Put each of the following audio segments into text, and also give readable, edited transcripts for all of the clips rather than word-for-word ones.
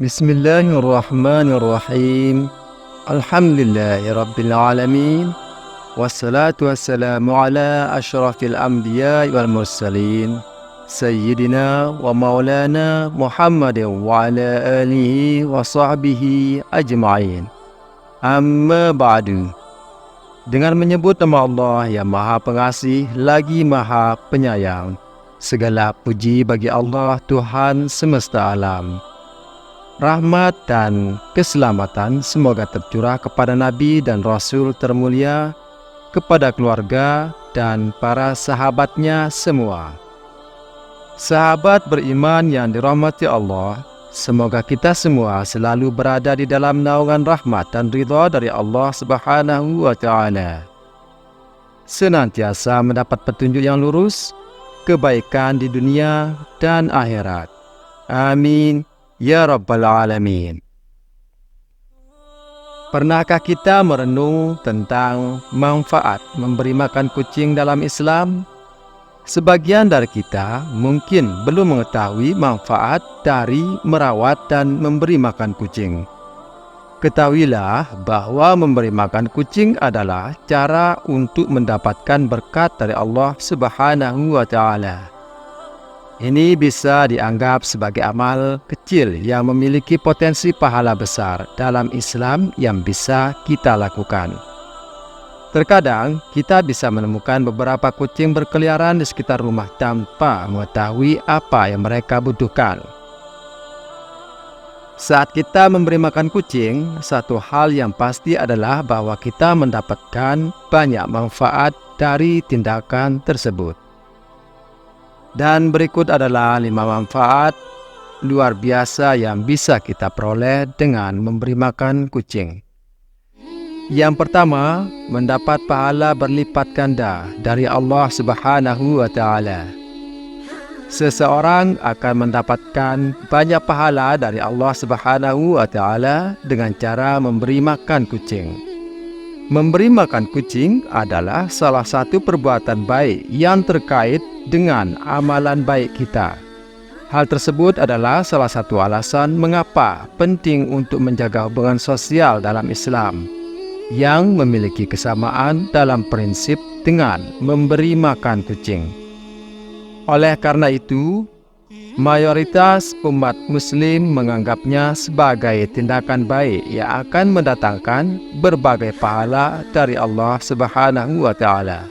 Bismillahirrahmanirrahim. Alhamdulillahirabbil alamin. Wassalatu wassalamu ala asyrafil anbiya'i wal mursalin. Sayyidina wa maulana Muhammadin wa ala alihi wa sahbihi ajma'in. Amma ba'du. Dengan menyebut nama Allah yang Maha Pengasih lagi Maha Penyayang, segala puji bagi Allah Tuhan semesta alam. Rahmat dan keselamatan semoga tercurah kepada Nabi dan Rasul termulia, kepada keluarga dan para sahabatnya semua. Sahabat beriman yang dirahmati Allah, semoga kita semua selalu berada di dalam naungan rahmat dan ridha dari Allah Subhanahu wa Ta'ala. Senantiasa mendapat petunjuk yang lurus, kebaikan di dunia dan akhirat. Amin ya Rabbal Alamin. Pernahkah kita merenung tentang manfaat memberi makan kucing dalam Islam? Sebagian dari kita mungkin belum mengetahui manfaat dari merawat dan memberi makan kucing. Ketahuilah bahwa memberi makan kucing adalah cara untuk mendapatkan berkat dari Allah Subhanahu wa Ta'ala. Ini bisa dianggap sebagai amal kecil yang memiliki potensi pahala besar dalam Islam yang bisa kita lakukan. Terkadang kita bisa menemukan beberapa kucing berkeliaran di sekitar rumah tanpa mengetahui apa yang mereka butuhkan. Saat kita memberi makan kucing, satu hal yang pasti adalah bahwa kita mendapatkan banyak manfaat dari tindakan tersebut. Dan berikut adalah 5 manfaat luar biasa yang bisa kita peroleh dengan memberi makan kucing. Yang pertama, mendapat pahala berlipat ganda dari Allah Subhanahu wa Ta'ala. Seseorang akan mendapatkan banyak pahala dari Allah Subhanahu wa Ta'ala dengan cara memberi makan kucing. Memberi makan kucing adalah salah satu perbuatan baik yang terkait dengan amalan baik kita. Hal tersebut adalah salah satu alasan mengapa penting untuk menjaga hubungan sosial dalam Islam yang memiliki kesamaan dalam prinsip dengan memberi makan kucing. Oleh karena itu, mayoritas umat muslim menganggapnya sebagai tindakan baik yang akan mendatangkan berbagai pahala dari Allah Subhanahu wa Ta'ala.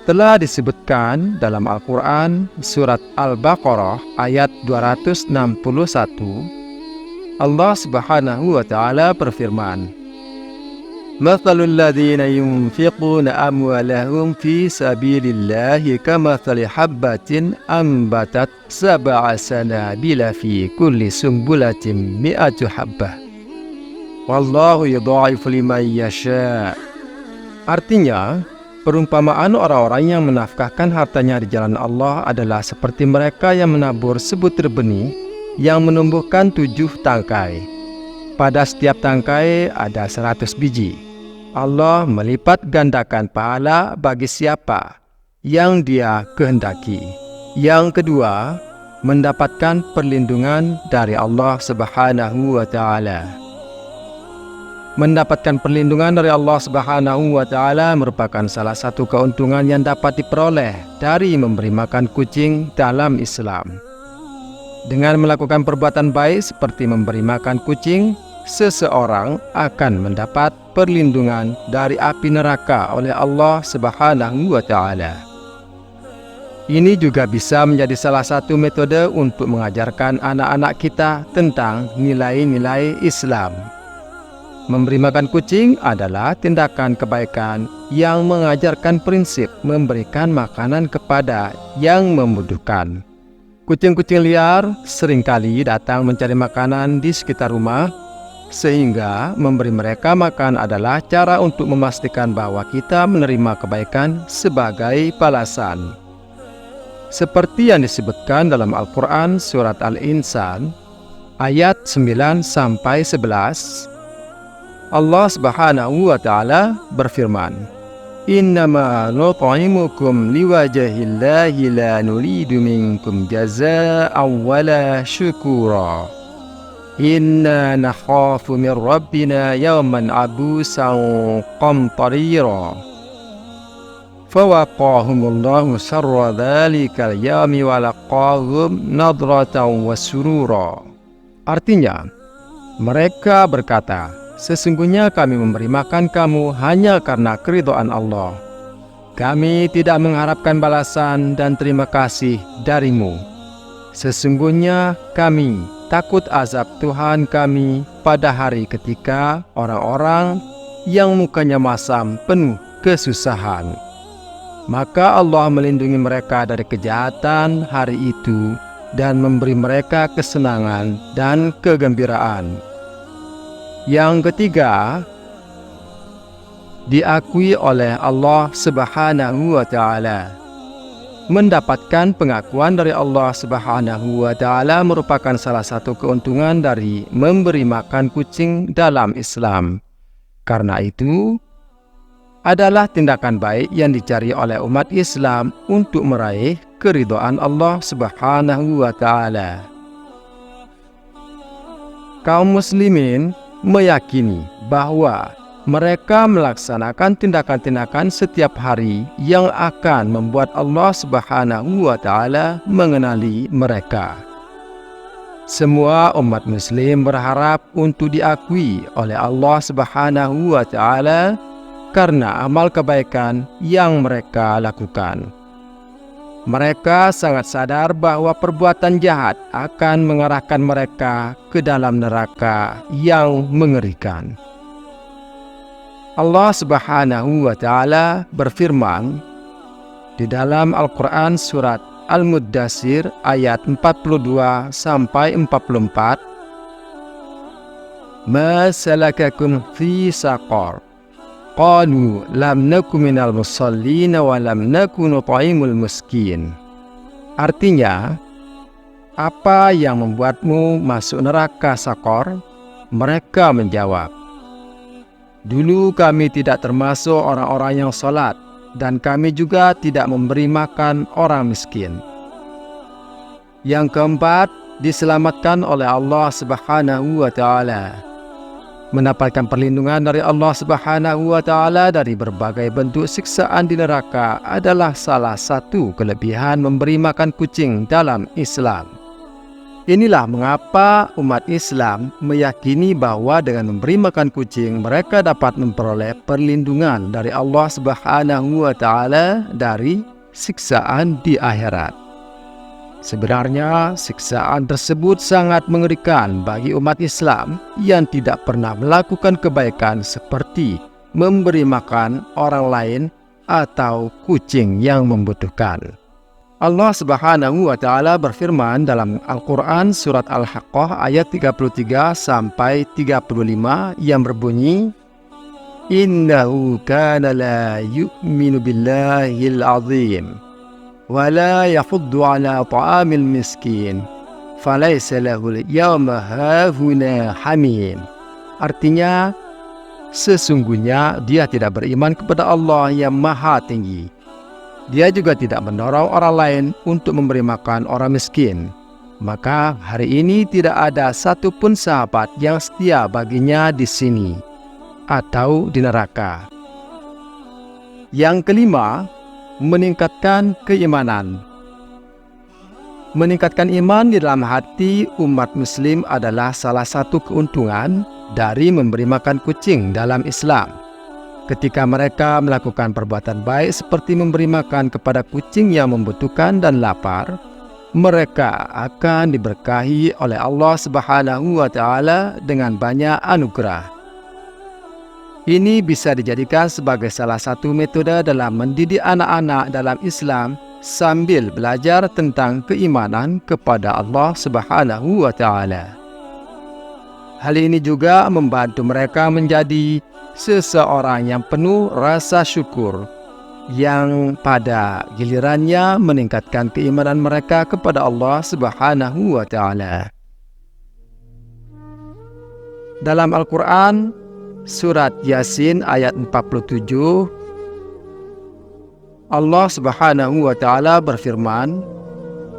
Telah disebutkan dalam Al-Quran surat Al-Baqarah ayat 261, Allah Subhanahu wa Ta'ala berfirman, Mathalul ladzina yunfiquna amwalahum fi sabilillahi kamathali habbatin ambatat sab'a sanabila fi kulli sumbulatin mi'atu habbah. Wallahu yudha'ifu liman yasha'. Artinya, perumpamaan orang-orang yang menafkahkan hartanya di jalan Allah adalah seperti mereka yang menabur sebutir benih yang menumbuhkan 7 tangkai. Pada setiap tangkai ada 100 biji. Allah melipat gandakan pahala bagi siapa yang Dia kehendaki. Yang kedua, mendapatkan perlindungan dari Allah Subhanahu wa Ta'ala. Mendapatkan perlindungan dari Allah Subhanahu wa Ta'ala merupakan salah satu keuntungan yang dapat diperoleh dari memberi makan kucing dalam Islam. Dengan melakukan perbuatan baik seperti memberi makan kucing, seseorang akan mendapat perlindungan dari api neraka oleh Allah Subhanahu wa Ta'ala. Ini juga bisa menjadi salah satu metode untuk mengajarkan anak-anak kita tentang nilai-nilai Islam. Memberi makan kucing adalah tindakan kebaikan yang mengajarkan prinsip memberikan makanan kepada yang membutuhkan. Kucing-kucing liar seringkali datang mencari makanan di sekitar rumah, sehingga memberi mereka makan adalah cara untuk memastikan bahwa kita menerima kebaikan sebagai balasan. Seperti yang disebutkan dalam Al-Quran surat Al-Insan ayat 9 sampai 11, Allah Subhanahu wa taala berfirman, "Innama nut'imukum liwajahillahi la nuridu minkum jazaa'an wala syukura. Inna nakhafu min rabbina yawman abusan qamtarira." Fawaqahumullahu syarra dzalikal yawmi wa laqahum nadratan wa surura. Artinya, mereka berkata, sesungguhnya kami memberi makan kamu hanya karena keridhaan Allah. Kami tidak mengharapkan balasan dan terima kasih darimu. Sesungguhnya kami takut azab Tuhan kami pada hari ketika orang-orang yang mukanya masam penuh kesusahan. Maka Allah melindungi mereka dari kejahatan hari itu dan memberi mereka kesenangan dan kegembiraan. Yang ketiga, diakui oleh Allah Subhanahu wa taala. Mendapatkan pengakuan dari Allah Subhanahu wa taala merupakan salah satu keuntungan dari memberi makan kucing dalam Islam. Karena itu adalah tindakan baik yang dicari oleh umat Islam untuk meraih keridhaan Allah Subhanahu wa taala. Kaum muslimin meyakini bahwa mereka melaksanakan tindakan-tindakan setiap hari yang akan membuat Allah Subhanahu wa taala mengenali mereka. Semua umat muslim berharap untuk diakui oleh Allah Subhanahu wa taala karena amal kebaikan yang mereka lakukan. Mereka sangat sadar bahwa perbuatan jahat akan mengarahkan mereka ke dalam neraka yang mengerikan. Allah Subhanahu wa taala berfirman di dalam Al-Qur'an surat Al-Muddatsir ayat 42 sampai 44, "Ma salakakum fi saqar? Qalu lam naku minal musallin wa lam naku nut'imul miskin." Artinya, apa yang membuatmu masuk neraka Sakor? Mereka menjawab, dulu kami tidak termasuk orang-orang yang salat dan kami juga tidak memberi makan orang miskin. Yang keempat, diselamatkan oleh Allah Subhanahu wa taala. Mendapatkan perlindungan dari Allah Subhanahu wa taala dari berbagai bentuk siksaan di neraka adalah salah satu kelebihan memberi makan kucing dalam Islam. Inilah mengapa umat Islam meyakini bahwa dengan memberi makan kucing mereka dapat memperoleh perlindungan dari Allah Subhanahu wa taala dari siksaan di akhirat. Sebenarnya, siksaan tersebut sangat mengerikan bagi umat Islam yang tidak pernah melakukan kebaikan seperti memberi makan orang lain atau kucing yang membutuhkan. Allah Subhanahu wa taala berfirman dalam Al-Qur'an surat Al-Haqqah ayat 33 sampai 35 yang berbunyi, "Innahu kana la yu'minu billahil azim wala yafuddu ala ta'amil miskin falaysa lahul yawma hahuna hamim." Artinya, sesungguhnya dia tidak beriman kepada Allah yang maha tinggi. Dia juga tidak mendorong orang lain untuk memberi makan orang miskin. Maka hari ini tidak ada satupun sahabat yang setia baginya di sini atau di neraka. Yang kelima, meningkatkan keimanan. Meningkatkan iman di dalam hati umat muslim adalah salah satu keuntungan dari memberi makan kucing dalam Islam. Ketika mereka melakukan perbuatan baik seperti memberi makan kepada kucing yang membutuhkan dan lapar, mereka akan diberkahi oleh Allah Subhanahu wa taala dengan banyak anugerah. Ini bisa dijadikan sebagai salah satu metode dalam mendidik anak-anak dalam Islam sambil belajar tentang keimanan kepada Allah Subhanahu wa taala. Hal ini juga membantu mereka menjadi seseorang yang penuh rasa syukur, yang pada gilirannya meningkatkan keimanan mereka kepada Allah Subhanahu wa taala. Dalam Al-Quran, surat Yasin ayat 47, Allah Subhanahu wa Ta'ala berfirman,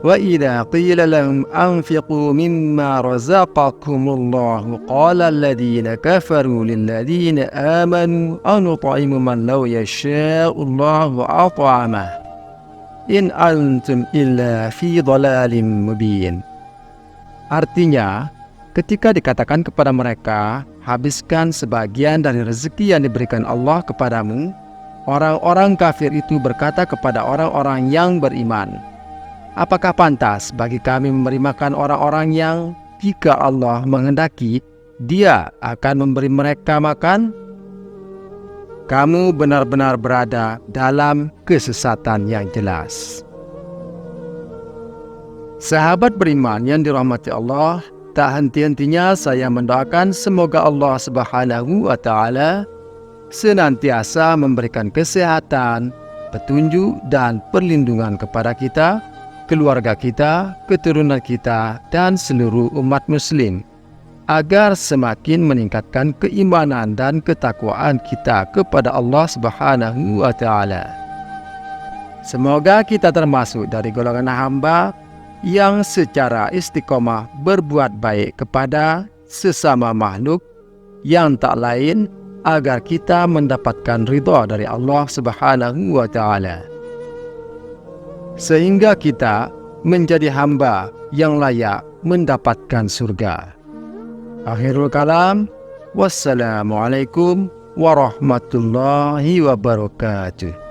"Wa idza qila lahum anfiqu mimma razaqakumullahu qala alladziina kafaru lilladzina amanu anut'imu man law yasha'ullahu at'amah in antum illa fi dhalalin mubin." Artinya, ketika dikatakan kepada mereka, habiskan sebagian dari rezeki yang diberikan Allah kepadamu, orang-orang kafir itu berkata kepada orang-orang yang beriman, apakah pantas bagi kami memberi makan orang-orang yang jika Allah menghendaki, Dia akan memberi mereka makan? Kamu benar-benar berada dalam kesesatan yang jelas. Sahabat beriman yang dirahmati Allah, tak henti-hentinya saya mendoakan semoga Allah Subhanahu wa Ta'ala senantiasa memberikan kesehatan, petunjuk dan perlindungan kepada kita, keluarga kita, keturunan kita dan seluruh umat muslim, agar semakin meningkatkan keimanan dan ketakwaan kita kepada Allah Subhanahu wa Ta'ala. Semoga kita termasuk dari golongan hamba yang secara istiqomah berbuat baik kepada sesama makhluk yang tak lain agar kita mendapatkan ridha dari Allah Subhanahu wa Ta'ala, sehingga kita menjadi hamba yang layak mendapatkan surga. Akhirul kalam, wassalamualaikum warahmatullahi wabarakatuh.